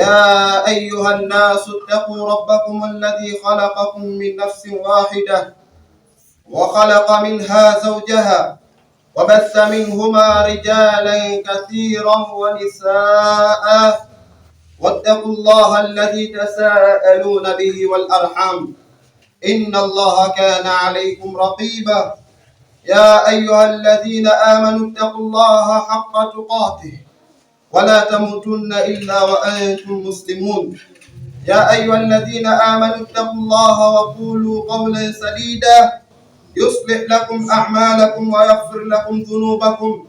يا أيها الناس اتقوا ربكم الذي خلقكم من نفس واحدة وخلق منها زوجها وبث منهما رجالا كثيرا ونساء واتقوا الله الذي تساءلون به والأرحام إن الله كان عليكم رقيبا. يا أيها الذين آمنوا اتقوا الله حق تقاته ولا تموتن إلا وأنتم مسلمون. يا أيها الذين آمنوا اتقوا الله وقولوا قولا سديدا يصلح لكم أعمالكم ويغفر لكم ذنوبكم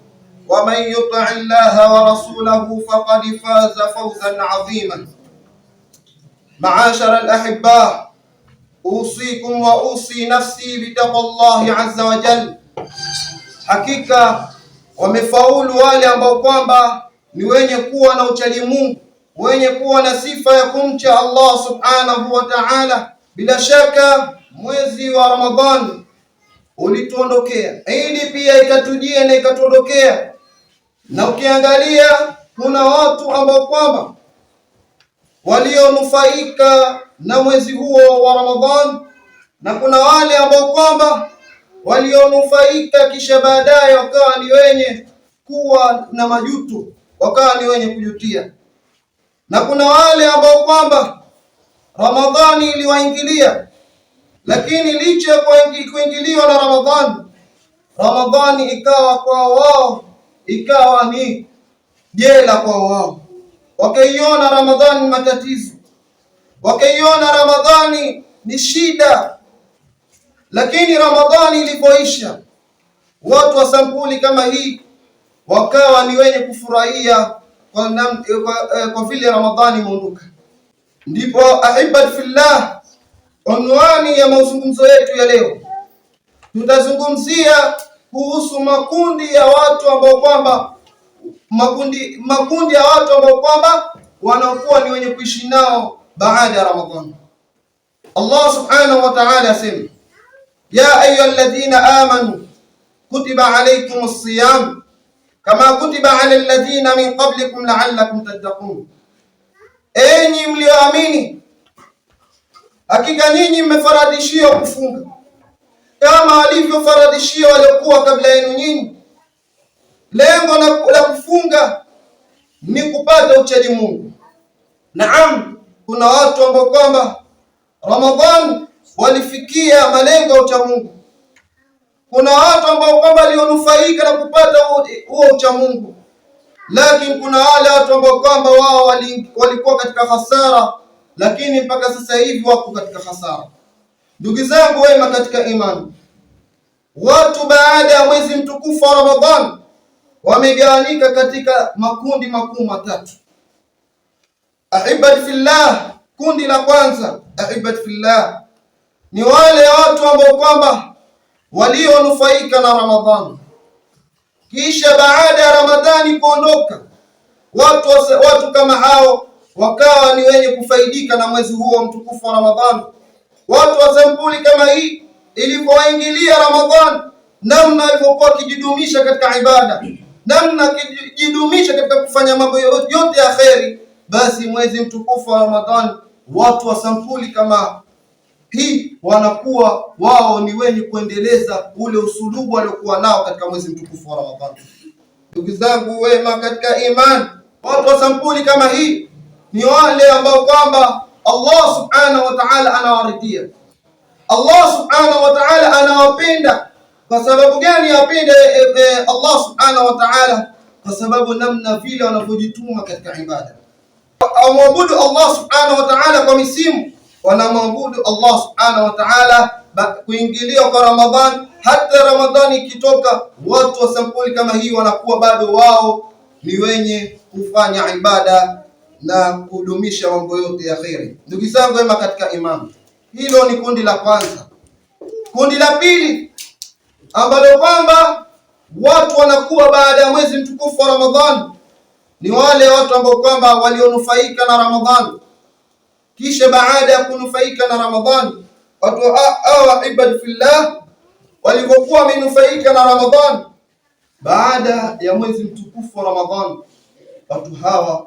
ومن يطع الله ورسوله فقد فاز فوزا عظيما. معاشر الأحباء، أوصيكم وأوصي نفسي بتقوى الله عز وجل. Hakika wamefaulu wale ambao kwamba ni wenye kuwa na uchaji Mungu, wenye kuwa na sifa ya kumcha Allah subhanahu wa ta'ala. Bila shaka mwezi wa Ramadhani ulituondokea, Idi pia ikatujia na ikatuondokea, na ukiangalia kuna watu ambao kwamba walionufaika na mwezi huo wa Ramadhani na kuna wale ambao kwamba walionufaika kisha baadaye wakawa ni wenye kuwa na majuto, wakawa ni wenye kujutia, na kuna wale ambao kwamba Ramadhani iliwaingilia, lakini licha ya kuingiliwa na Ramadhani ikawa kwa wao ikawa ni jela kwa wao. Wakaiona Ramadhani matatizo, wakaiona Ramadhani ni shida. Lakini Ramadhani ilipoisha, watu wa sampuli kama hii wakawa ni wenye kufurahia kwa vile Ramadhani imeondoka. Ndipo ahibat fillah, unwani ya mazungumzo yetu ya leo, tutazungumzia kuhusu makundi ya watu ambao kwamba makundi ya watu ambao kwamba wanakuwa ni wenye kuishi nao baada ya Ramadhani. Allah subhanahu wa ta'ala asema: ya ayyuhalladhina amanu kutiba alaykumus siyam kama kutiba alal ladhina min qablikum la'allakum tattaqun. Enyi mlioamini, hakika nyinyi mmefaradishiwa kufunga kama walivyofaradishiwa waliokuwa kabla yenu nyinyi. Lengo la kufunga ni kupata uchaji Mungu. Naam, kuna watu ambao kwamba Ramadhani walifikia malengo ya ucha Mungu. Kuna watu ambao kwamba walionufaika na kupata huo ucha Mungu, lakini kuna wale watu ambao kwamba wao walikuwa katika hasara, lakini mpaka sasa hivi wako katika hasara. Ndugu zangu wema katika imani, watu baada ya mwezi mtukufu wa Ramadhani wamegawanyika katika makundi makuu matatu. Ahibat fillah, kundi la kwanza, ahibat fillah, ni wale watu ambao kwamba walionufaika na Ramadhani, kisha baada ya Ramadhani kuondoka, watu kama hao wakawa ni wenye kufaidika na mwezi huo mtukufu wa Ramadhani. Watu wa sampuli kama hii ilipoingilia Ramadhani, namna walivyokuwa kijidumisha katika ibada, namna kijidumisha katika kufanya mambo yote ya kheri, basi mwezi mtukufu wa Ramadhani watu wa sampuli kama hii wanakuwa wao ni wenye kuendeleza ule usulubu waliokuwa nao katika mwezi mtukufu wa Ramadhani. Ndugu zangu wema katika imani, watu wa sampuli kama hii ni wale ambao kwamba Allah subhanahu wa ta'ala anawaridhia. Allah subhanahu wa ta'ala anawapenda. Kwa sababu gani apende Allah subhanahu wa ta'ala? Kwa sababu namna vile wanavyojituma katika ibada. Waabudu Allah subhanahu wa ta'ala kwa misimu, wanamwabudu Allah subhanahu wa ta'ala kuingilia kwa Ramadhani. Hata Ramadhani ikitoka, watu wa sampuli kama hii wanakuwa bado wao ni wenye kufanya ibada na kudumisha mambo yote ya kheri. Ndugu zangu wema katika imani, hilo ni kundi la kwanza. Kundi la pili ambalo kwamba watu wanakuwa baada ya mwezi mtukufu wa Ramadhani ni wale watu ambao kwamba walionufaika na Ramadhani, kisha baada ya kunufaika na Ramadhani, watu hawa ibad fillah walipokuwa wamenufaika na Ramadhani, baada ya mwezi mtukufu wa Ramadhani, watu hawa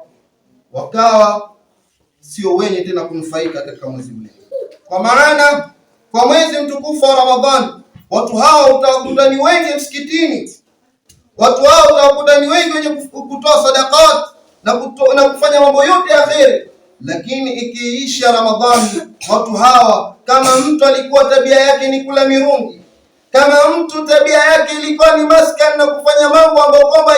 wakawa sio wenye tena kunufaika katika mwezi ule. Kwa maana kwa mwezi mtukufu wa Ramadhani watu hao utawakuta ni wengi msikitini, watu hao utawakuta ni wengi wenye kutoa sadaqat na kufanya mambo yote ya kheri. Lakini ikiisha Ramadhani, watu hawa, kama mtu alikuwa tabia yake ni kula mirungi, kama mtu tabia yake ilikuwa ni maskani na kufanya mambo ambayo kwamba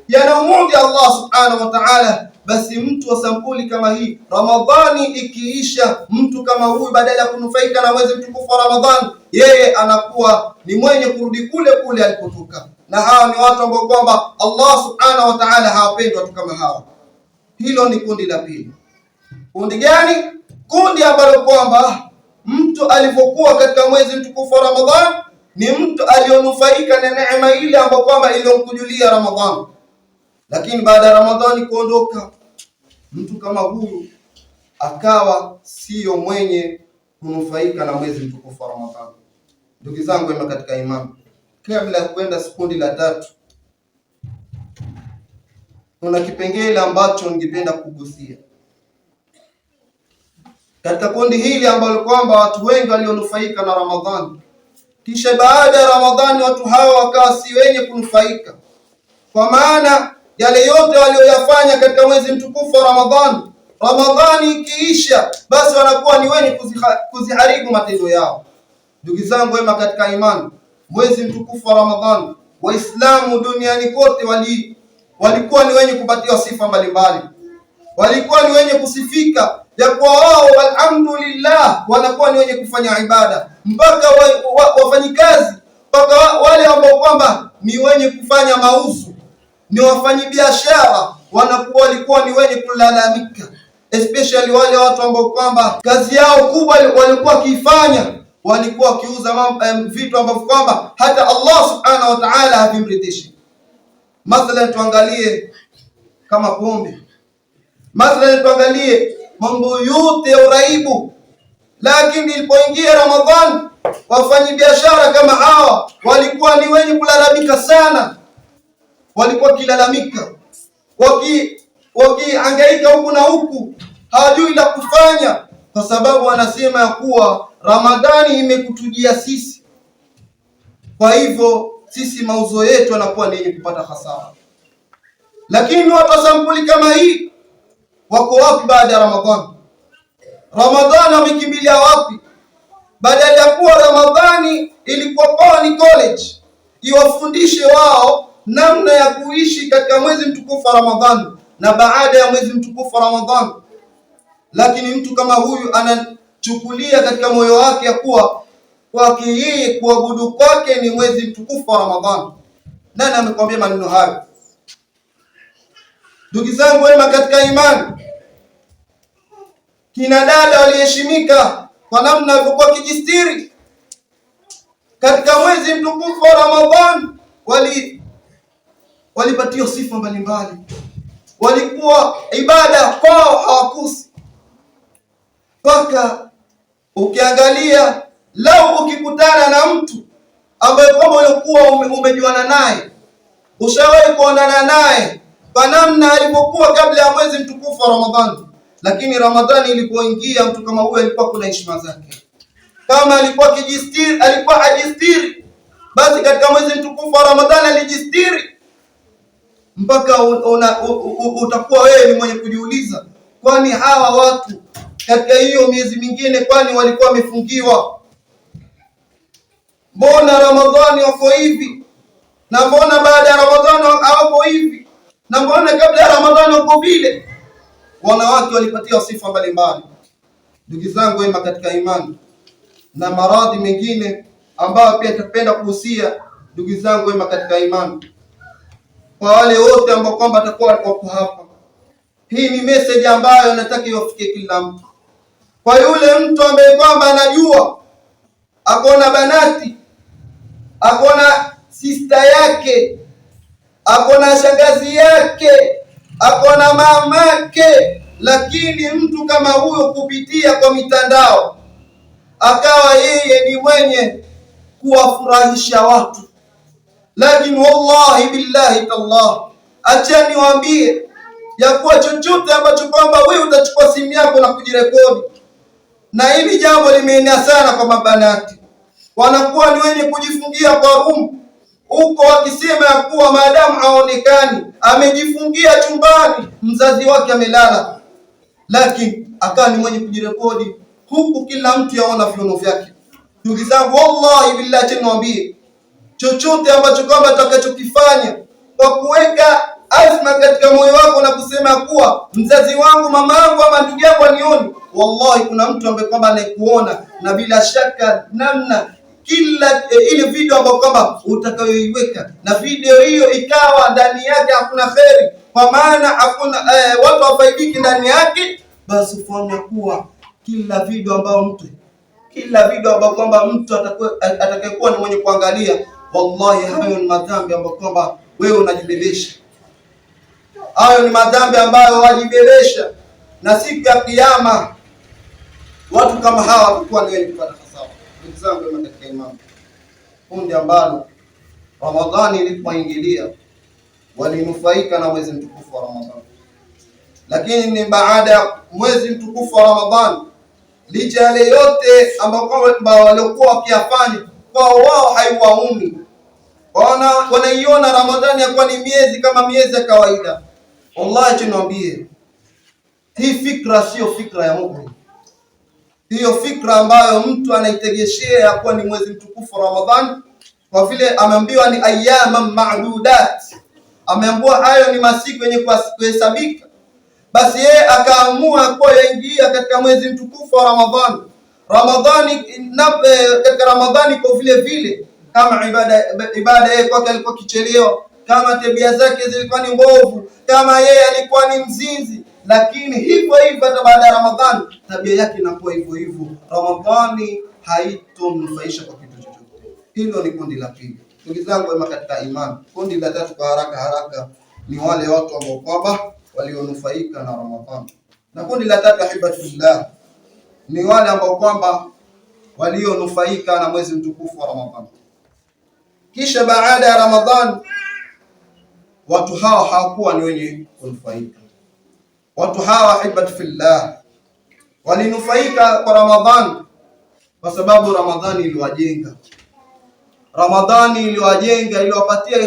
yanamuudhi Allah subhanahu wa ta'ala, basi mtu wa sampuli kama hii, Ramadhani ikiisha, mtu kama huyu badala ya kunufaika na mwezi mtukufu wa Ramadhani, yeye anakuwa ni mwenye kurudi kule kule alipotoka. Na hawa ni watu ambao kwamba Allah subhanahu wa ta'ala hawapendi watu kama hawa. Hilo ni kundi la pili. Kundi gani? Kundi ambalo kwamba mtu alipokuwa katika mwezi mtukufu wa Ramadhani ni mtu alionufaika na neema ile ambayo kwamba iliyomkujulia Ramadhani, lakini baada ya Ramadhani kuondoka, mtu kama huyu akawa sio mwenye kunufaika na mwezi mtukufu wa Ramadhani. Ndugu zangu katika imani, kabla ya kwenda kundi la tatu, kuna kipengele ambacho ningependa kugusia katika kundi hili ambalo kwamba watu wengi walionufaika na Ramadhani, kisha baada ya Ramadhani watu hawa wakawa si wenye kunufaika, kwa maana yale yote walioyafanya katika mwezi mtukufu wa Ramadhani, Ramadhani ikiisha, basi wanakuwa ni wenye kuziharibu matendo yao. Ndugu zangu katika imani, mwezi mtukufu wa Ramadhani, Waislamu duniani kote walikuwa ni wenye kupatiwa sifa mbalimbali, walikuwa ni wenye kusifika ya kuwa wao alhamdulillah wanakuwa ni wenye kufanya ibada, mpaka wafanyikazi, mpaka wale ambao kwamba ni wenye kufanya mauzo, ni wafanyabiashara, walikuwa ni wenye kulalamika, especially wale watu ambao kwamba kazi yao kubwa walikuwa wakifanya, walikuwa wakiuza vitu ambavyo kwamba hata Allah subhanahu wa ta'ala havimridhishi. Mathalan tuangalie kama pombe, mathalan tuangalie mambo yote ya uraibu. Lakini ilipoingia Ramadhani, wafanyabiashara kama hawa walikuwa ni wenye kulalamika sana, walikuwa kilalamika, wakihangaika huku na huku, hawajui la kufanya, kwa sababu wanasema ya kuwa Ramadhani imekutujia sisi, kwa hivyo sisi mauzo yetu yanakuwa ni yenye kupata hasara. Lakini watu wa sampuli kama hii wako wapi baada ya Ramadhani? Ramadhani wamekimbilia wapi? Badala ya kuwa Ramadhani ilikuwa kwa ni college iwafundishe wao namna ya kuishi katika mwezi mtukufu wa Ramadhani na baada ya mwezi mtukufu wa Ramadhani, lakini mtu kama huyu anachukulia katika moyo wake ya kuwa kwake yeye kuabudu kwake ni mwezi mtukufu wa Ramadhani. Nani amekwambia maneno hayo? Ndugu zangu katika imani, kina dada waliheshimika kwa namna walivyokuwa kijistiri katika mwezi mtukufu wa Ramadhani, walipatiwa sifa mbalimbali, walikuwa ibada kwao hawakusi, mpaka ukiangalia lau ukikutana na mtu ambaye kwamba ulikuwa umejuana naye, ushawahi kuonana naye kwa namna alipokuwa kabla ya mwezi mtukufu wa Ramadhani, lakini Ramadhani ilipoingia, mtu kama huyo alikuwa kuna heshima zake. Kama alikuwa kijistiri, alikuwa hajistiri, basi katika mwezi mtukufu wa Ramadhani alijistiri, mpaka utakuwa wewe ni mwenye kujiuliza, kwani hawa watu katika hiyo miezi mingine kwani walikuwa wamefungiwa? Mbona Ramadhani wako hivi, na mbona baada ya Ramadhani hawako hivi, na mbona kabla ya Ramadhani wako vile? Wanawake walipatiwa sifa mbalimbali. Ndugu zangu katika imani, na maradhi mengine ambayo pia tutapenda kuhusia ndugu zangu katika imani, kwa wale wote ambao kwamba watakuwa wako hapa, hii ni message ambayo nataka iwafikie kila mtu. Kwa yule mtu ambaye kwamba anajua akona banati, akona sister yake, akona shangazi yake, akona mamake, lakini mtu kama huyo kupitia kwa mitandao akawa yeye ni mwenye kuwafurahisha watu, lakini wallahi billahi tallah, acha niwaambie ya kuwa chochote ambacho kwamba wewe utachukua simu yako na kujirekodi. Na hili jambo limeenea sana kwa mabanati, wanakuwa ni wenye kujifungia kwa room huko, wakisema ya kuwa maadamu haonekani, amejifungia chumbani, mzazi wake amelala, lakini akawa ni mwenye kujirekodi huku kila mtu yaona viuno vyake. Ndugu zangu, wallahi billahi, niwaambie, chochote ambacho kwamba utakachokifanya kwa kuweka azma katika moyo wako na kusema kuwa mzazi wangu, mama yangu ama ndugu yangu anioni, wallahi kuna mtu ambaye kwamba anakuona, na bila shaka namna kila ile video ambayo kwamba utakayoiweka na video hiyo ikawa ndani yake hakuna kheri, kwa maana hakuna watu wafaidiki ndani yake, basi ufahamu kuwa kila video ambayo kwamba mtu atakayekuwa ni mwenye kuangalia, wallahi hayo ni madhambi ambayo kwamba wewe unajibebesha. Hayo ni madhambi ambayo wajibebesha, na siku ya kiyama watu kama hawa watakuwa ni wenye kupata hasara. Ndugu zangu katika imani, kundi ambalo Ramadhani ilipoingilia walinufaika na mwezi mtukufu wa Ramadhani, lakini ni baada ya mwezi mtukufu wa Ramadhani, licha ya yote ambao walikuwa wakiyafanya, kwa wao haiwaumi. Wanaiona Ramadhani yakuwa ni miezi kama miezi ya kawaida. Wallahi tunawaambie, hii fikra sio fikra ya Mungu. Hiyo fikra ambayo mtu anaitegeshea kuwa ni mwezi mtukufu wa Ramadhani, kwa vile ameambiwa ni ayyama ma'dudat, ameambiwa hayo ni masiku yenye kuhesabika, basi yeye akaamua kwa yaingia katika mwezi mtukufu wa Ramadhani. Katika Ramadhani kwa vile kama ibada yeye kwake alikuwa kichelewa, kama tabia zake zilikuwa ni mbovu, kama yeye alikuwa ni mzinzi, lakini hivyo hata baada ya Ramadhani tabia yake inakuwa hivyo. Ramadhani haitomnufaisha kwa kitu chochote. Hilo ni kundi la pili. Ndugu zangu katika imani, kundi la tatu kwa haraka ni wale watu ambao kwamba walionufaika na Ramadhani. Na kundi la tatu, ahibatullah, ni wale ambao kwamba walionufaika na mwezi mtukufu wa Ramadhani, kisha baada ya Ramadhani watu hawa hawakuwa ni wenye kunufaika. Watu hawa ahibatullah walinufaika kwa Ramadhani kwa sababu Ramadhani iliwajenga, iliwapatia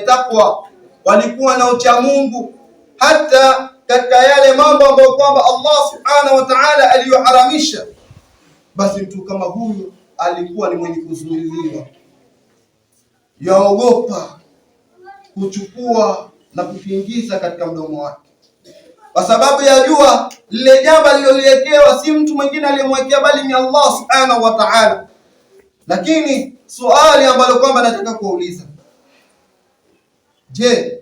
takwa, walikuwa na ucha Mungu, hata katika yale mambo ambayo kwamba Allah subhanahu wa ta'ala aliyoharamisha, basi mtu kama huyu alikuwa ni mwenye kuzuiliwa, yaogopa kuchukua na kukiingiza katika mdomo wake, kwa sababu ya jua lile jambo lililoliwekewa si mtu mwingine aliyemwekea, bali ni Allah subhanahu wa ta'ala. Lakini swali ambalo kwamba nataka kuuliza, je,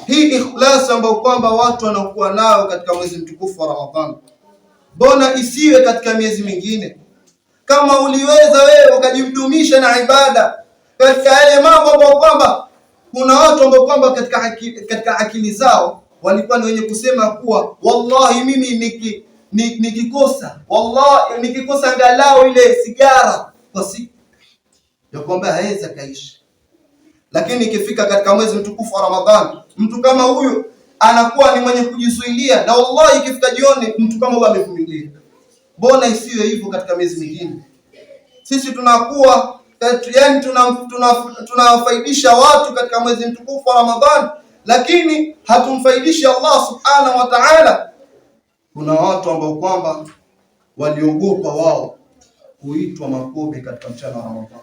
hii ikhlas ambayo kwamba watu wanakuwa nao katika mwezi mtukufu wa Ramadhani, mbona isiwe katika miezi mingine? Kama uliweza wewe ukajidumisha na ibada katika yale mambo ambayo kwamba, kuna watu ambao kwamba katika akili zao walikuwa ni wenye kusema kuwa wallahi mimi nikikosa angalau ile sigara kwa siku ya kwamba hawezi kaishi. Lakini ikifika katika mwezi mtukufu wa Ramadhani, mtu kama huyu anakuwa ni mwenye kujizuilia, na wallahi ikifika jioni mtu kama huyu amevumilia. Mbona isiwe hivyo katika miezi mingine? Sisi tunakuwa yani tunafaidisha watu katika mwezi mtukufu wa Ramadhani, lakini hatumfaidishi Allah subhanahu wa ta'ala. Kuna watu ambao kwamba waliogopa wao kuitwa makobe katika mchana wa Ramadhani.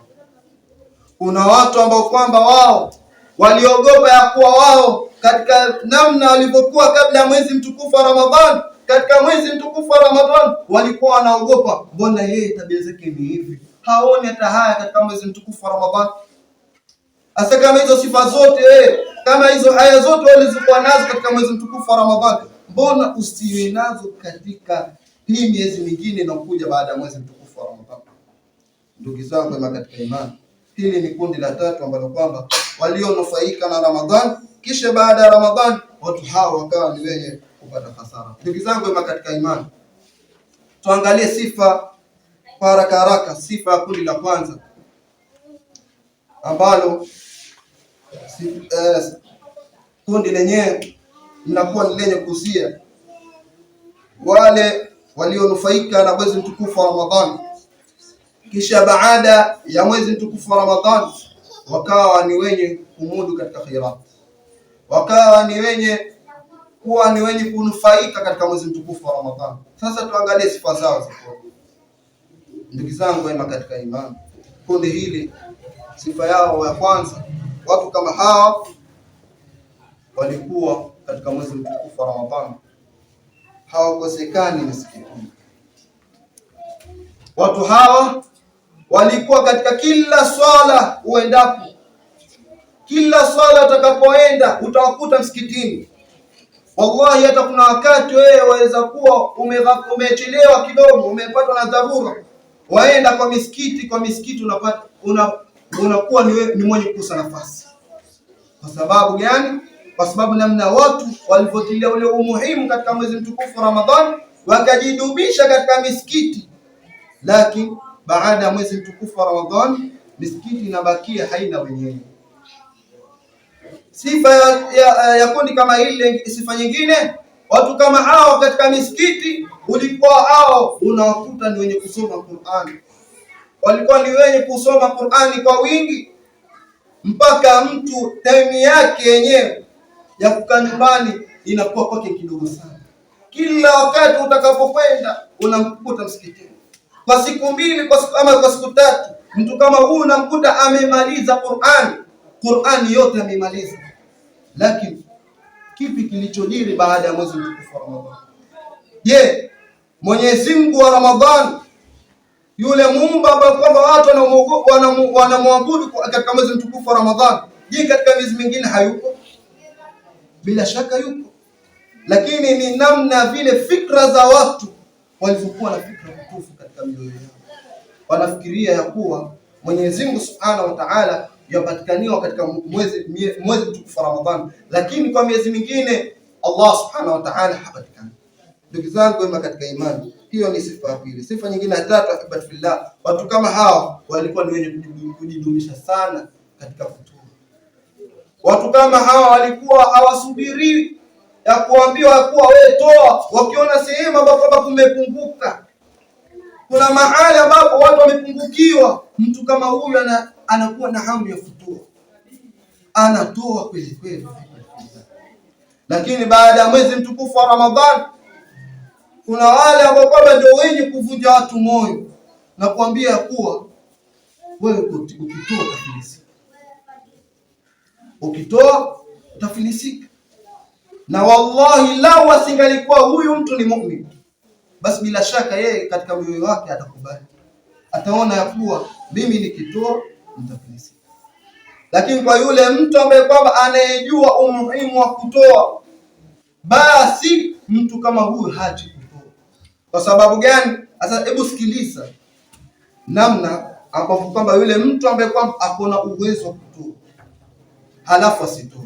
Kuna watu ambao kwamba wao waliogopa ya kuwa wao katika namna walivyokuwa kabla ya mwezi mtukufu wa Ramadhani, katika mwezi mtukufu wa Ramadhani walikuwa wanaogopa, mbona yeye tabia zake ni hivi, haoni hata haya katika mwezi mtukufu wa Ramadhani. Asa kama hizo sifa zote kama hizo haya zote walizokuwa nazo katika mwezi mtukufu wa Ramadhani, mbona usiwe nazo katika hii miezi mingine inayokuja baada ya mwezi mtukufu wa Ramadhani? Ndugu zangu katika imani, hili ni kundi la tatu ambalo kwamba walionufaika na Ramadhani, kisha baada ya Ramadhani watu hao wakawa ni wenye kupata hasara. Ndugu zangu katika imani, tuangalie sifa kwa haraka. Sifa ya kundi la kwanza ambalo kundi lenyewe linakuwa ni lenye kuhusia wale walionufaika na mwezi mtukufu wa Ramadhani, kisha baada ya mwezi mtukufu wa Ramadhani wakawa ni wenye kumudu katika khairat, wakawa ni wenye kunufaika katika mwezi mtukufu wa Ramadhani. Sasa tuangalie sifa zao ziko. Ndugu zangu wema katika imani, kundi hili sifa yao ya kwanza, watu kama hawa walikuwa katika mwezi mtukufu wa Ramadhani hawakosekani msikitini. Watu hawa walikuwa katika kila swala uendapo, kila swala utakapoenda utawakuta msikitini. Wallahi, hata kuna wakati wewe waweza kuwa umechelewa kidogo, umepatwa na dharura, waenda kwa misikiti unapata unakuwa ni mwenye kukosa nafasi. Kwa sababu gani? Kwa sababu namna watu walivyotilia ule umuhimu katika mwezi mtukufu wa Ramadhani, wakajidubisha katika misikiti. Lakini baada ya mwezi mtukufu wa Ramadhani misikiti inabakia haina wenyewe. Sifa ya kundi kama ile. Sifa nyingine, watu kama hao katika misikiti ulikuwa hao unawakuta ni wenye kusoma Qur'ani. Walikuwa ni wenye kusoma Qur'ani kwa wingi, mpaka mtu time yake yenyewe ya kukaa nyumbani inakuwa kwake kidogo sana. Kila wakati utakapokwenda unamkuta msikitini. Kwa siku mbili, kwa siku tatu, mtu kama huyu unamkuta amemaliza Qur'ani yote amemaliza. Lakini kipi kilichojiri baada ya mwezi mtukufu wa Ramadhani? Je, Mwenyezi Mungu wa Ramadhani, yule Muumba ambaye kwamba watu wanamwabudu katika mwezi mtukufu wa Ramadhani, je, katika miezi mingine hayupo? Bila shaka yupo, lakini ni namna vile fikra za watu walivyokuwa na fikra potofu katika mioyo yao. Wanafikiria ya kuwa Mwenyezi Mungu Subhanahu wa Ta'ala yapatikaniwa katika mwezi mtukufu wa Ramadhani, lakini kwa miezi mingine Allah Subhanahu wa Ta'ala hapatikani. Ndugu zangu wema katika imani, hiyo ni sifa ya pili. Sifa nyingine ya tatu, ahibati fillah, watu kama hawa walikuwa ni wenye kujidumisha sana katika futuru. Watu kama hawa walikuwa hawasubiri ya kuambiwa kuwa wewe toa. Wakiona sehemu ambapo kumepunguka, kuna mahali ambapo watu wamepungukiwa, mtu kama huyu anakuwa na hamu ya futuru, anatoa kweli kweli. Lakini baada ya mwezi mtukufu wa Ramadhani kuna wale ambao ndio wenye kuvunja watu moyo na kuambia kuwa wewe ukitoa utafilisika, ukitoa utafilisika. Na wallahi lau asingalikuwa huyu mtu ni muumini, basi bila shaka yeye katika moyo wake atakubali, ataona ya kuwa mimi nikitoa nitafilisika. Lakini kwa yule mtu ambaye kwamba anayejua umuhimu wa kutoa, basi mtu kama huyu haji kutoa. Kwa sababu gani? Sasa hebu sikiliza namna ambapo kwamba yule mtu ambaye kwamba akona uwezo wa kutoa halafu asitoe.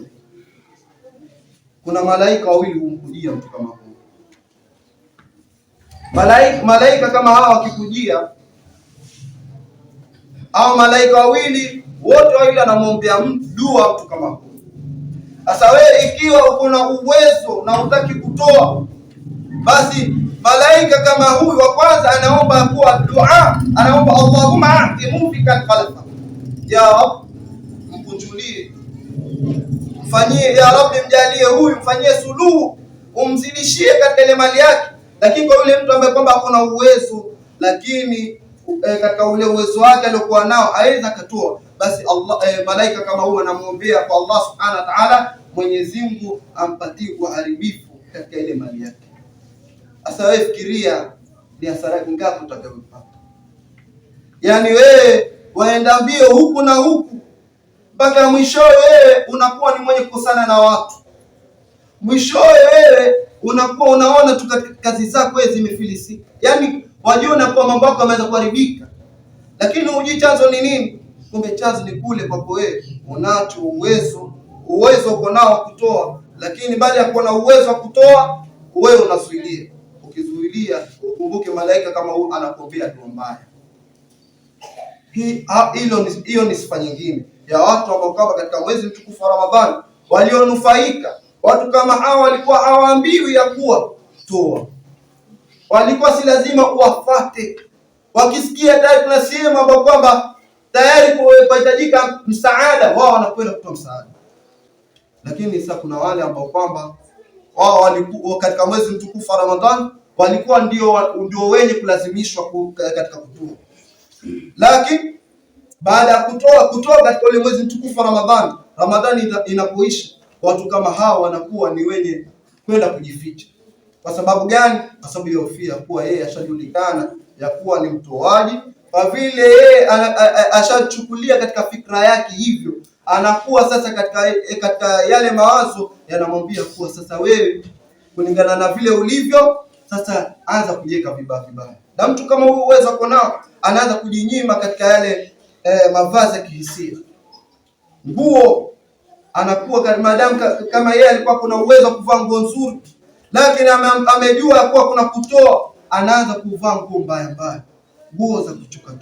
Kuna malaika wawili humkujia mtu kama huyu. Malaika kama hawa wakikujia, au malaika wawili wote wawili anamwombea dua mtu kama huyu. Sasa wewe ikiwa uko na uwezo na hutaki kutoa, basi malaika kama huyu wa kwanza anaomba kwa dua, anaomba Allahumma a'ti mumfikan khalafa, ya Rabb mkunjulie, mfanyie, ya Rabb mjalie huyu, mfanyie suluhu, umzidishie katika ile mali yake. Lakini kwa yule mtu ambaye kwamba hakuna uwezo, lakini katika ule uwezo wake aliokuwa nao aweza katoa, basi malaika kama huyu anamwombea kwa Allah Subhanahu wa Ta'ala, Mwenyezi Mungu ampatie uharibifu katika ile mali yake. Sasa wewe fikiria ni hasara ngapi utakayopata. Yaani wewe waenda mbio huku na huku, mpaka mwisho wewe unakuwa ni mwenye kukosana na watu. Mwisho wewe unakuwa unaona tu kazi zako wewe zimefilisika. Yaani wajiona kwa mambo yako yameanza kuharibika. Lakini hujui chanzo ni nini? Kumbe chanzo ni kule kwako wewe unacho uwezo uko nao kutoa, lakini baada ya kuwa na uwezo wa kutoa wewe unazuilia. Ukizuilia, ukumbuke malaika kama huyu anakuombea dua mbaya. Hiyo ni sifa nyingine ya watu ambao katika mwezi mtukufu wa Ramadhani walionufaika Watu kama hawa walikuwa hawaambiwi ya kuwa toa, walikuwa si lazima uwafate. Wakisikia tayari kuna sehemu ambapo kwamba tayari kuhitajika msaada, wao wanakwenda kutoa msaada. Lakini sasa kuna wale ambao kwamba wao walikuwa katika mwezi mtukufu wa Ramadhani walikuwa ndio wenye kulazimishwa katika kutoa. Lakini baada ya kutoa katika ule mwezi mtukufu wa Ramadhani inapoisha, watu kama hawa wanakuwa ni wenye kwenda kujificha. Kwa sababu gani? Kwa sababu ya hofia kuwa yeye ashajulikana ya kuwa ni mtoaji. Kwa vile yeye ashachukulia katika fikra yake hivyo, anakuwa sasa katika yale mawazo yanamwambia kuwa sasa wewe kulingana na vile ulivyo sasa anza kujiweka vibaya. Na mtu kama huyo uwezo uko nao, anaanza kujinyima katika yale mavazi ya kihisia. Nguo anakuwa madam kama yeye alikuwa kuna uwezo wa kuvaa nguo nzuri, lakini amejua kuwa kuna kutoa, anaanza kuvaa nguo mbaya, nguo za kuchuka,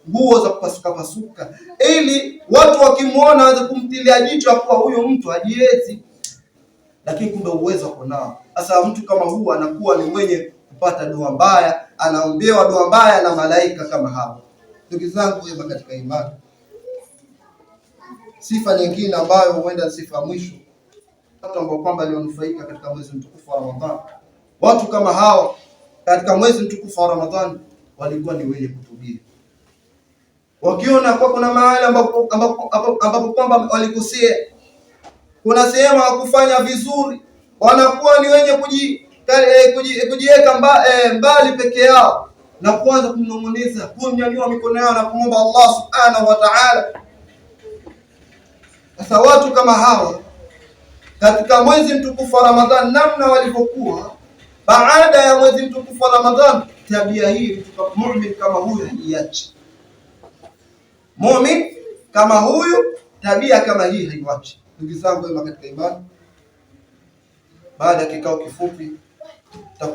nguo za kupasuka, ili watu wakimuona waanze kumtilia jicho kuwa huyo mtu hajiwezi. Lakini kumbe uwezo uko nao. Sasa mtu kama huyu anakuwa ni mwenye kupata dua mbaya, anaombewa dua mbaya na malaika kama hao. Ndugu zangu wema katika imani, sifa nyingine ambayo huenda sifa mwisho, watu ambao kwamba walionufaika katika mwezi mtukufu wa Ramadhani, watu kama hao katika mwezi mtukufu wa Ramadhani walikuwa ni wenye kutubia. Wakiona kwa kuna mahali ambapo kwamba walikosea, kuna sehemu hawakufanya vizuri, wanakuwa ni wenye kujiweka mbali peke yao na kuanza kumnong'oneza, kunyanyua mikono yao na kumwomba Allah subhanahu wa ta'ala. Sasa watu kama hawa katika mwezi mtukufu wa Ramadhani, namna walivyokuwa baada ya mwezi mtukufu wa Ramadhani, tabia hii muumini kama huyu haiachi. Muumini kama huyu tabia kama hii haiachi. Ndugu zangu wema katika imani, baada ya kikao kifupi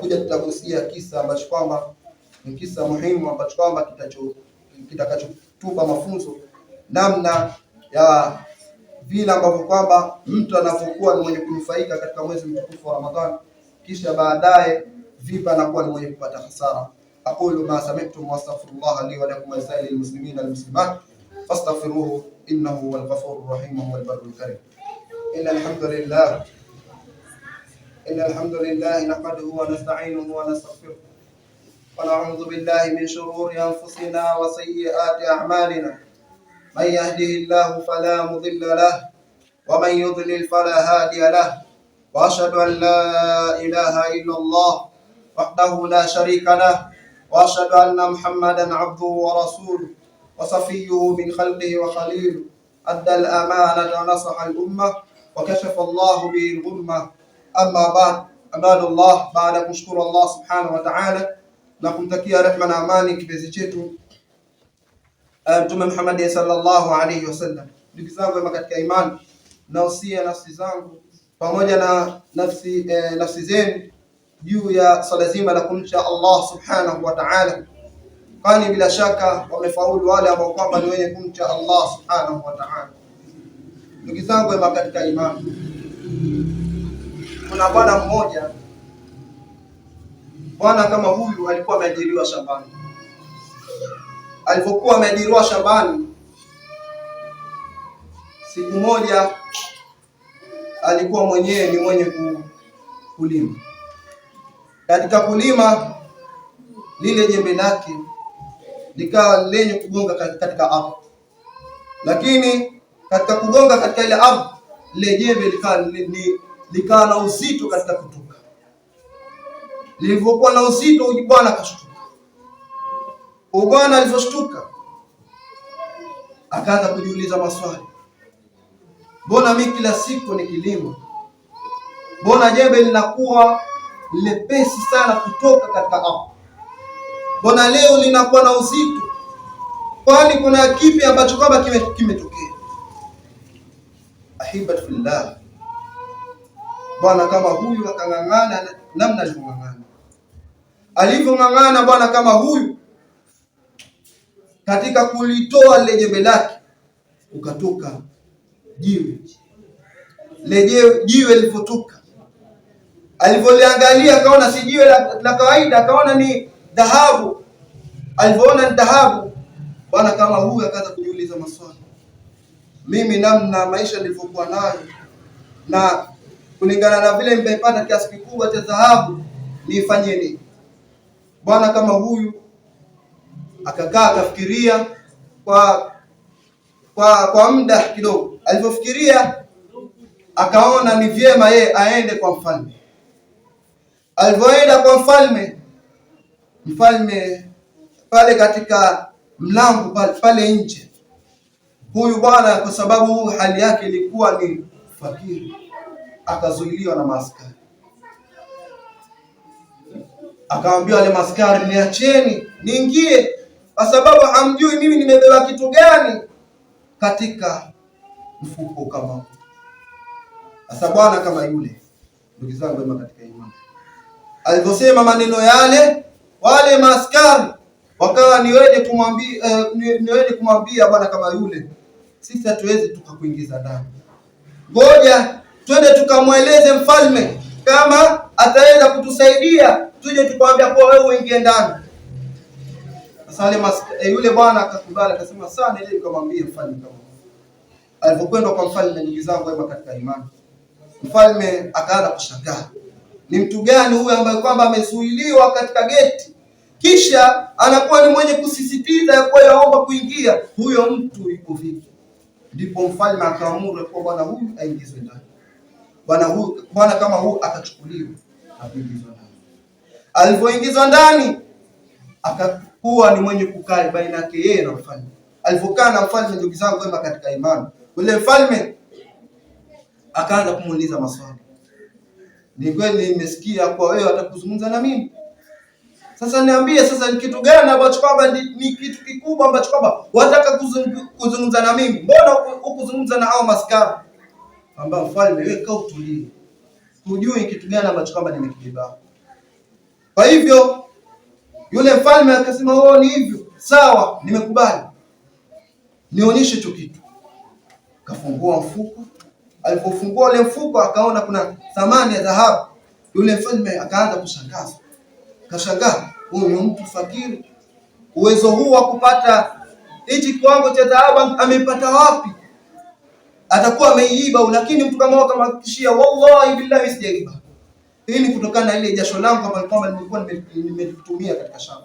tutagusia kisa ambacho kwamba ni kisa muhimu ambacho kwamba kitakachotupa mafunzo namna ya vile ambavyo kwamba mtu anapokuwa ni mwenye kunufaika katika mwezi mtukufu wa Ramadhani, kisha baadaye vipi anakuwa ni mwenye kupata hasara. Aqulu ma sami'tum wa astaghfirullah li wa lakum wa lisa'ilil muslimina wal muslimat fastaghfiruhu innahu huwal ghafurur rahim wal barrul karim. إن الحمد لله نحمده ونستعينه ونستغفره ونعوذ بالله من شرور أنفسنا وسيئات أعمالنا. من يهده الله فلا مضل له ومن يضلل فلا هادي له. وأشهد أن لا إله إلا الله وحده لا شريك له وأشهد أن محمدا عبده ورسوله وصفيه من خلقه وخليله. أدى الأمانة ونصح الأمة وكشف الله به الغمة. Amma baad, ibadallah, baada ya kumshukuru Allah subhanahu wa ta'ala na kumtakia rehema na amani kipenzi chetu Mtume Muhammad sallallahu alayhi wasallam, ndugu zangu katika imani, nausia nafsi zangu pamoja na nafsi zenu juu ya swala zima la kumcha Allah subhanahu wa ta'ala, kwani bila shaka wamefaulu wale ambao kwamba ni wenye kumcha Allah subhanahu wa ta'ala. Ndugu zangu katika imani, kuna bwana mmoja, bwana kama huyu alikuwa ameajiriwa shambani. Alipokuwa ameajiriwa shambani, siku moja alikuwa mwenyewe ni mwenye kulima. Katika kulima, lile jembe lake likawa lenye kugonga katika ardhi, lakini katika kugonga katika ile ardhi, lile jembe likawa na uzito katika kutoka. Lilivyokuwa na uzito, huyu bwana akashtuka. Bwana aliposhtuka akaanza kujiuliza maswali. Mbona mimi kila siku nikilima, mbona jembe linakuwa lepesi sana kutoka katika ardhi? Mbona leo linakuwa na uzito? Kwani kuna kipi ambacho kwamba kimetokea? Ahibatu fillah, bwana kama huyu akang'ang'ana namna alivyong'ang'ana bwana kama huyu katika kulitoa lile jembe lake, ukatoka jiwe. jiwe lilipotoka. Alivyoliangalia akaona si jiwe la kawaida, akaona ni dhahabu. Alivyoona ni dhahabu, bwana kama huyu akaanza kujiuliza maswali, mimi namna maisha nilivyokuwa nayo na kulingana na vile nimepata kiasi kikubwa cha dhahabu, nifanye nini? Bwana kama huyu akakaa akafikiria kwa muda kidogo. Alipofikiria akaona ni vyema yeye aende kwa mfalme. Alipoenda kwa mfalme pale katika mlango pale nje, huyu bwana kwa sababu hali yake ilikuwa ni fakiri, akazuiliwa na maaskari. Akaambia wale maaskari, niacheni niingie, kwa sababu hamjui mimi nimebeba kitu gani katika mfuko kama huu. Sasa bwana kama yule, ndugu zangu wema katika imani, aliposema maneno yale, wale maaskari wakawa niweje kumwambia bwana kama yule, sisi hatuwezi tukakuingiza ndani, ngoja twende tukamweleze mfalme, kama ataweza kutusaidia tuje tukwambia kwa wewe uingie ndani. Sasa yule bwana akakubali, akasema sana ile nikamwambia mfalme kama. Alipokwenda kwa mfalme, ndugu zangu wema katika imani, mfalme akaanza kushangaa, ni mtu gani huyu ambaye kwamba amezuiliwa katika geti kisha anakuwa ni mwenye kusisitiza ya kuwa yaomba kuingia? Huyo mtu yuko vipi? Ndipo mfalme akaamuru kwa bwana huyu aingizwe ndani. Bwana kama huyu akachukuliwa na kuingizwa ndani. Alipoingizwa ndani, akakuwa ni mwenye kukaa baina yake yeye na mfalme. Alipokaa na mfalme, ndugu zangu wema katika imani, yule mfalme akaanza kumuuliza maswali. Ni kweli nimesikia kwa wewe atakuzungumza na mimi. Sasa niambie, sasa ni kitu gani ambacho kwamba ni kitu kikubwa ambacho kwamba wataka kuzungumza na mimi? Mbona ukuzungumza na hao maskari? Amba mfalme, wewe kaa utulie, hujui kitu gani ambacho kwamba nimekibeba. Kwa hivyo yule mfalme akasema, ni hivyo, sawa, nimekubali, nionyeshe hicho kitu. Kafungua mfuko. Alipofungua ule mfuko akaona kuna thamani ya dhahabu. Yule mfalme akaanza kushangaza. Kashangaa, huyu mtu fakiri, uwezo huu wa kupata hichi kiwango cha dhahabu amepata wapi? Atakuwa ameiiba, lakini mtu kama huyo kamhakikishia, wallahi billahi sijaiba. Hii ni kutokana na ile jasho langu ambalo nilikuwa nimetumia katika shamba.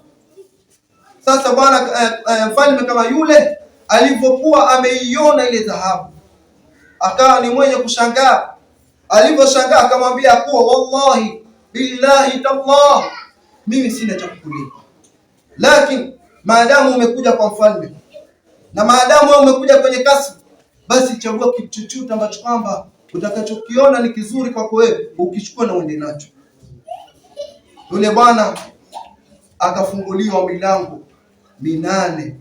Sasa bwana mfalme kama yule alipokuwa ameiona ile dhahabu, akawa ni mwenye kushangaa. Aliposhangaa akamwambia kuwa, wallahi billahi tallah, mimi sina cha kukulipa, lakini maadamu umekuja kwa mfalme na maadamu wewe umekuja kwenye kasri, basi chagua kitu chochote ambacho kwamba utakachokiona ni kizuri kwako wewe, ukichukua na uende nacho. Yule bwana akafunguliwa milango 8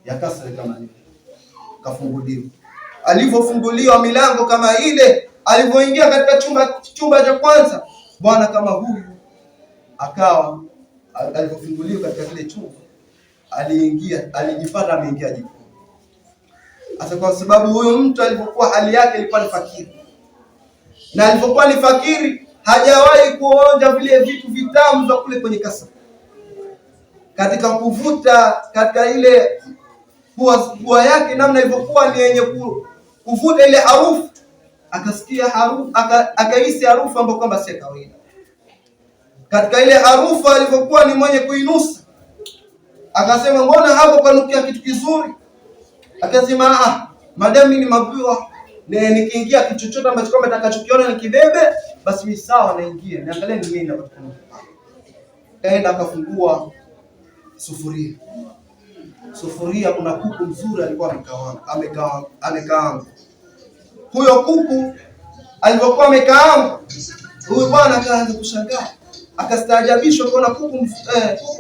ya kasri kama ile, kafunguliwa. Alipofunguliwa milango kama ile, alipoingia katika chumba cha kwanza, bwana kama huyu akawa alipofunguliwa katika kile chumba, alijipata ameingia jikoni. Sasa kwa sababu huyo mtu alipokuwa hali yake ilikuwa ni fakiri, na alipokuwa ni fakiri hajawahi kuonja vile vitu vitamu vya kule kwenye kasri. Katika kuvuta katika ile pua yake namna ilivyokuwa ni yenye kuvuta ile harufu, akasikia harufu, akahisi harufu ambayo kwamba si kawaida. Katika ile harufu alivyokuwa ni mwenye kuinusa, akasema, mbona hapo panukia kitu kizuri? Akasema, madam mimi ni mabua, nikiingia kitu chochote ambacho kama nitakachokiona nikibebe, basi mimi sawa naingia. Niangalie ni nini napatikana. Kaenda akafungua sufuria, kuna kuku mzuri alikuwa amekaanga. Huyo kuku alipokuwa amekaanga, huyu bwana akaanza kushangaa, akastaajabishwa kuona kuku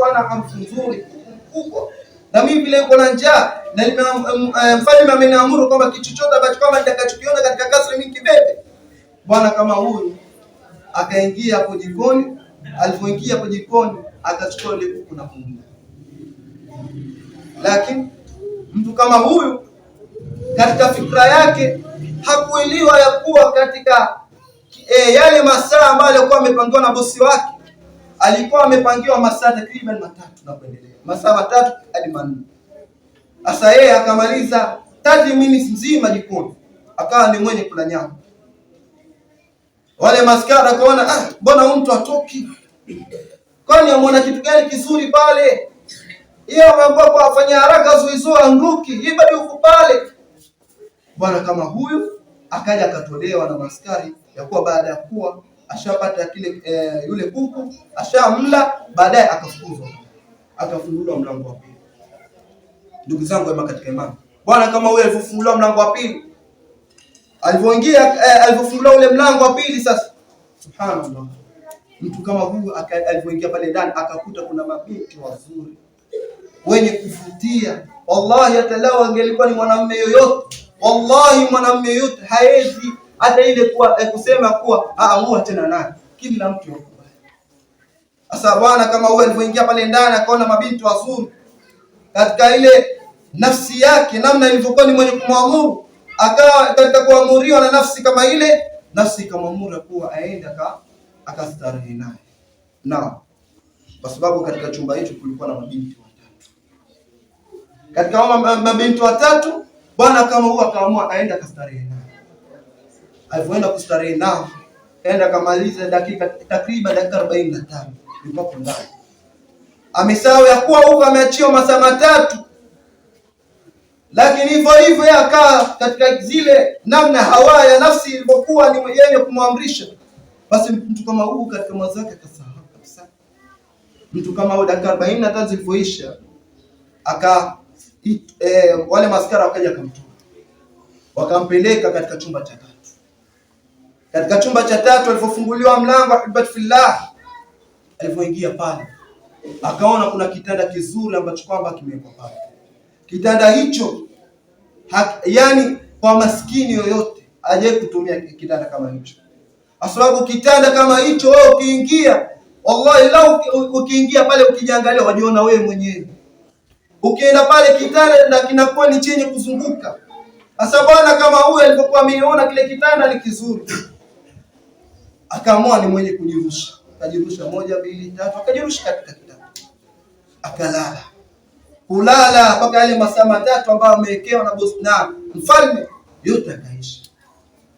ana harufu nzuri kubwa, na mimi vile niko na njaa, na mfalme ameniamuru kwamba kitu chochote ambacho kama nitakachokiona katika kasri mimi kibebe. Bwana kama huyu akaingia hapo jikoni. Alipoingia hapo jikoni, akachukua ile kuku na kumla. Lakini mtu kama huyu katika fikra yake hakuelewa ya kuwa katika yale masaa ambayo alikuwa amepangiwa na bosi wake, alikuwa amepangiwa masaa takriban 3 na kuendelea, masaa 3 hadi 4. Sasa yeye akamaliza 30 minutes nzima jikoni, akawa ni mwenye kula nyama. Wale maskara akaona, mbona mtu atoki? Kwani ameona kitu gani kizuri pale? Yeye ameambiwa kwa afanye haraka zuizo anguki, yeye bado yuko pale. Bwana kama huyu akaja akatolewa na maskari ya kuwa baada ya kuwa ashapata kile yule kuku, ashamla, baadaye akafukuzwa. Akafunguliwa mlango wa pili. Ndugu zangu wema katika imani, bwana kama huyu alifunguliwa mlango wa pili, alipoingia alipofunguliwa ule mlango wa pili, sasa subhanallah, mtu kama huyu alipoingia pale ndani akakuta kuna mabinti wazuri wenye kuvutia. Wallahi hata lao angelikuwa ni mwanamume yoyote, wallahi mwanamume yoyote haezi hata ile kusema kuwa huwa tena naye, kila mtu yakubali. Sasa bwana kama huyu alipoingia pale ndani akaona mabinti wazuri, katika ile nafsi yake namna ilivyokuwa ni mwenye kumwamuru, akawa katika kuamuriwa na nafsi kama ile, nafsi ikamwamuru kuwa aende akastarehe naye. Na kwa sababu katika chumba hicho kulikuwa na mabinti watatu. Katika mabinti watatu, bwana kama huyu akaamua aende akastarehe naye. Alipoenda kustarehe nao, aenda kamaliza takriban dakika 45 yupo ndani. Amesahau ya kuwa huko ameachiwa masaa 3. Lakini hivyo hivyo akaa katika zile namna hawa ya nafsi ilivyokuwa ni yenye kumwamrisha. Basi mtu kama huyu katika mawazo yake akasahau kabisa. Mtu kama huyu dakika 45 zilipoisha, wale maskara wakaja kumtoa, wakampeleka katika chumba cha 3. Katika chumba cha 3 alipofunguliwa mlango, ibadillah, alipoingia pale akaona kuna kitanda kizuri ambacho kwamba kimewekwa pale. Kitanda hicho yani kwa maskini yoyote aje kutumia kitanda kama hicho. Kwa sababu kitanda kama hicho wewe ukiingia, wallahi lao ukiingia pale ukijiangalia wajiona wewe mwenyewe. Ukienda pale kitanda na kinakuwa ni chenye kuzunguka. Sasa bwana kama huyu alipokuwa ameona kile kitanda ni kizuri, akaamua ni mwenye kujirusha. Akajirusha 1 2 3, akajirusha katika kitanda. Akalala. Kulala mpaka yale masaa 3 ambayo amewekewa na bosi na mfalme yote akaisha.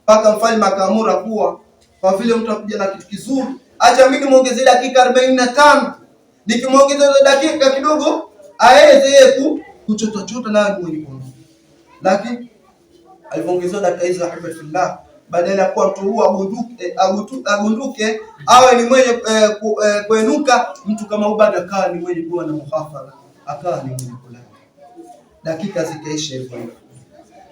Mpaka mfalme akaamura kuwa kwa vile mtu akuja na kitu kizuri, acha mimi muongezee dakika 45. Nikimuongezea dakika kidogo aeze yeye kuchota naye mwenye kuondoka. Lakini alipoongezea dakika hizo alhamdulillah, badala ya kuwa mtu huyu agunduke awe ni mwenye kuenuka, mtu kama huyu baada akawa ni mwenye kuwa na muhafara, akawa ni mwenye kulala. Dakika zikaisha hivyo hivyo.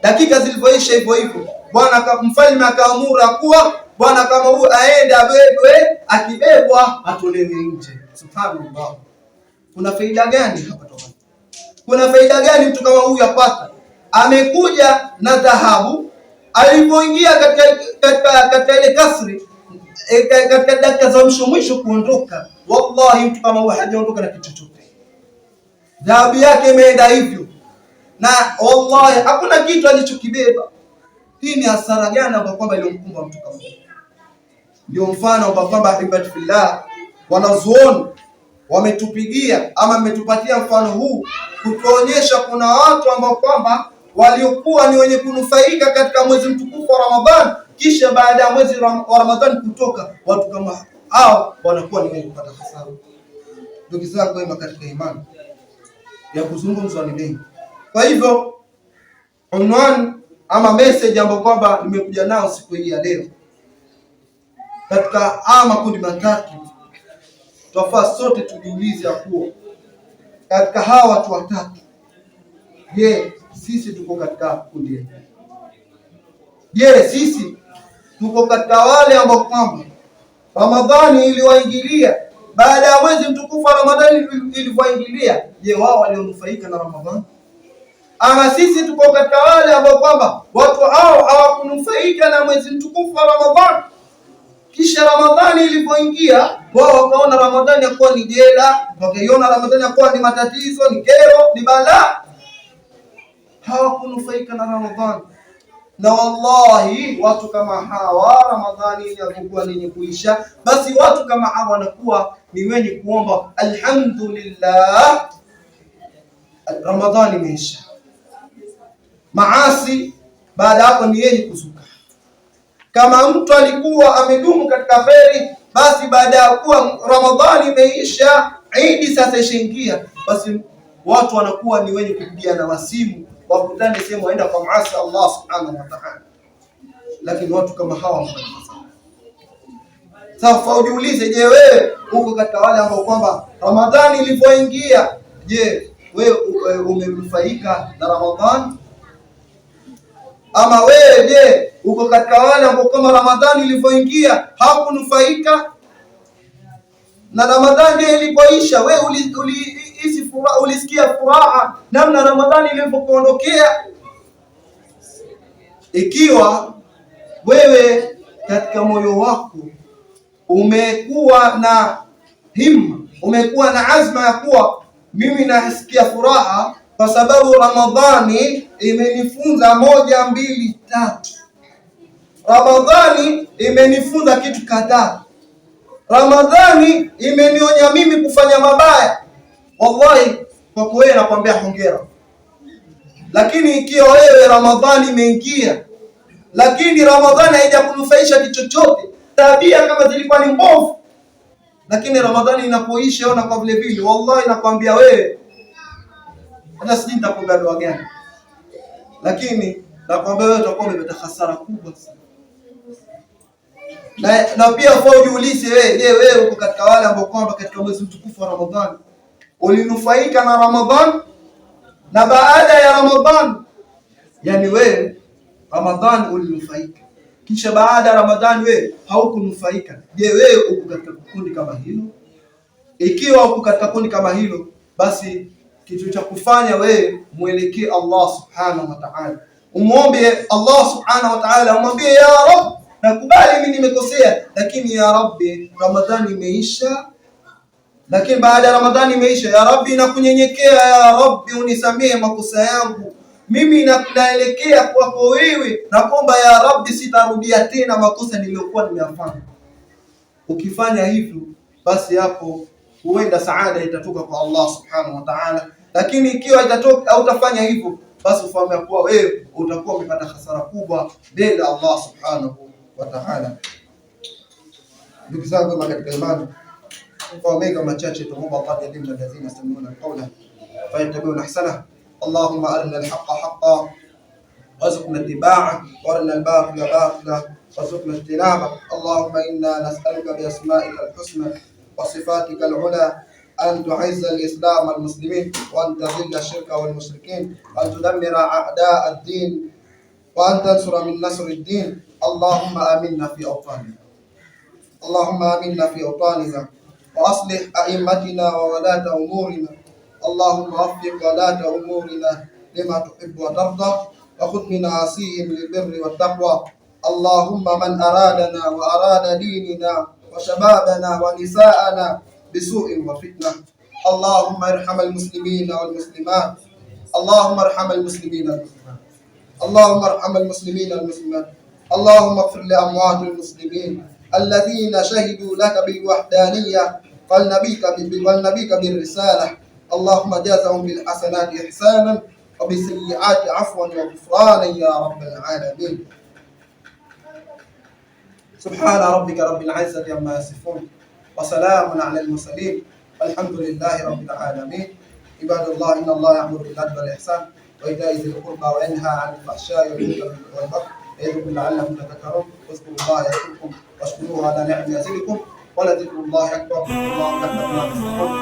Dakika zilipoisha hivyo hivyo, bwana mfalme akaamuru kuwa bwana kama huyu aende abebwe, akibebwa atolewe nje. Subhanallah. Kuna faida gani hapa toka? Kuna faida gani mtu kama huyu apata? Amekuja na dhahabu, alipoingia katika ile kasri, katika dakika za mwisho kuondoka, wallahi mtu kama huyu hajaondoka na kitu chochote. Dhahabu yake imeenda hivyo, na wallahi hakuna kitu alichokibeba. Hii ni hasara gani ambayo kwamba iliyomkumba mtu kama huyu? Ndio mfano kwamba ibadillah, wanazuoni wametupigia ama wametupatia mfano huu kutuonyesha kuna watu ambao kwamba waliokuwa ni wenye kunufaika katika mwezi mtukufu wa Ramadhani, kisha baada ya mwezi wa Ramadhani kutoka, watu kama hao wanakuwa ni wenye kupata hasara. Ndugu zangu wema katika imani, ya kuzungumzwa ni mengi. Kwa hivyo unwani ama message ambayo kwamba nimekuja nao siku hii ya leo, katika makundi matatu, twafaa sote tujiulize kuwa katika hawa watu watatu, je, sisi tuko katika kundi hili? Je, sisi tuko katika wale ambao kwamba Ramadhani iliwaingilia baada ya mwezi mtukufu wa Ramadhani ilivyoingilia? Je, wao walionufaika na Ramadhani? Ama sisi tuko katika wale ambao kwamba watu hao hawakunufaika na mwezi mtukufu wa Ramadhani, kisha Ramadhani ilipoingia wao wakaona Ramadhani yakuwa ni jela, wakaiona Ramadhani yakuwa ni matatizo, ni kero, ni balaa, hawakunufaika na Ramadhani. Na wallahi watu kama hawa Ramadhani inapokuwa lenye kuisha, basi watu kama hawa wanakuwa ni wenye kuomba alhamdulillah, Ramadhani imeisha. Maasi baada hapo ni yenye kuzuka. Kama mtu alikuwa amedumu katika kheri, basi baada ya kuwa Ramadhani imeisha, Eid sasa ishaingia, basi watu wanakuwa ni wenye kupigia na wasimu wakutane sehemu waenda kwa maasi Allah subhanahu wa ta'ala. Lakini watu kama hawa sasa ujiulize, je, wewe uko katika wale ambao kwamba Ramadhani ilipoingia, je, wewe umenufaika na Ramadhani? Ama wewe je, uko katika wale ambao kama Ramadhani ilipoingia hakunufaika na Ramadhani ilipoisha? Wewe ulisikia furaha namna Ramadhani ilipokuondokea? Ikiwa wewe katika moyo wako umekuwa na himma, umekuwa na azma ya kuwa mimi nasikia furaha kwa sababu Ramadhani imenifunza 1, 2, 3. Ramadhani imenifunza kitu kadhaa. Ramadhani imenionya mimi kufanya mabaya. Wallahi kwa kweli nakwambia hongera. Lakini ikiwa wewe Ramadhani imeingia, lakini Ramadhani haijakunufaisha kitu chochote, tabia kama zilikuwa ni mbovu, lakini Ramadhani inapoisha ona kwa vile vile, wallahi nakwambia wewe hata sijui nitakuga dua gani, lakini nakwambia wewe utakuwa umepata hasara kubwa sana. Na pia kwa ujiulize wewe, je, wewe uko katika wale ambao kwamba katika mwezi mtukufu wa Ramadhani ulinufaika na Ramadhani na baada ya Ramadhani? Yani wewe Ramadhani ulinufaika, kisha baada ya Ramadhani wewe haukunufaika. Je, wewe uko katika kundi kama hilo? Ikiwa uko katika kundi kama hilo, basi kitu cha kufanya wewe muelekee Allah subhanahu wa ta'ala, umuombe Allah subhanahu wa ta'ala, umwambie ya Rabb, nakubali mimi nimekosea, lakini ya Rabbi Ramadhani imeisha. Lakini baada ya Ramadhani imeisha, ya Rabbi nakunyenyekea, ya Rabbi unisamehe makosa yangu, mimi naelekea kwako wewe, naomba ya Rabbi sitarudia tena makosa niliyokuwa nimeyafanya. Ukifanya hivyo, basi hapo huenda saada itatoka kwa Allah subhanahu wa ta'ala. Lakini ikiwa itatoka au utafanya hivyo, basi ufahamu kuwa wewe utakuwa umepata hasara kubwa mbele ya Allah subhanahu wa ta'ala. Ndugu zangu katika imani, kwa mega machache tuomba Allah yadimna lazima yastami'una qawla fa yattabi'una ahsana. Allahumma arina al-haqqa haqqan warzuqna ittiba'ahu wa arina al-batila batila warzuqna ijtinaba. Allahumma inna nas'aluka bi asma'ika al-husna wa sifatika al-'ula أن تعز الإسلام والمسلمين وأن تذل الشرك والمشركين وأن تدمر أعداء الدين وأن تنصر من نصر الدين. اللهم آمنا في أوطاننا، اللهم آمنا في أوطاننا وأصلح أئمتنا وولاة أمورنا. اللهم وفق ولاة أمورنا لما تحب وترضى وخذ من عاصيهم للبر والتقوى. اللهم من أرادنا وأراد ديننا وشبابنا ونساءنا بسوء وفتنة، اللهم ارحم المسلمين والمسلمات، اللهم ارحم المسلمين والمسلمات، اللهم ارحم المسلمين والمسلمات. اللهم اغفر لأموات المسلمين الذين شهدوا لك بالوحدانية والنبيك بالرسالة. اللهم جازهم بالحسنات إحسانا وبالسيئات عفوا وغفرانا يا رب العالمين. سبحان ربك رب العزة عما يصفون وسلام على المرسلين والحمد لله رب العالمين. عباد الله، إن الله يأمر بالعدل والإحسان وإيتاء ذي القربى وينهى عن الفحشاء والمنكر والبغي يعظكم لعلكم تذكرون. واذكروا الله يذكركم واشكروه على نعمه يزدكم ولذكر الله أكبر. الله أكبر ما تذكرون.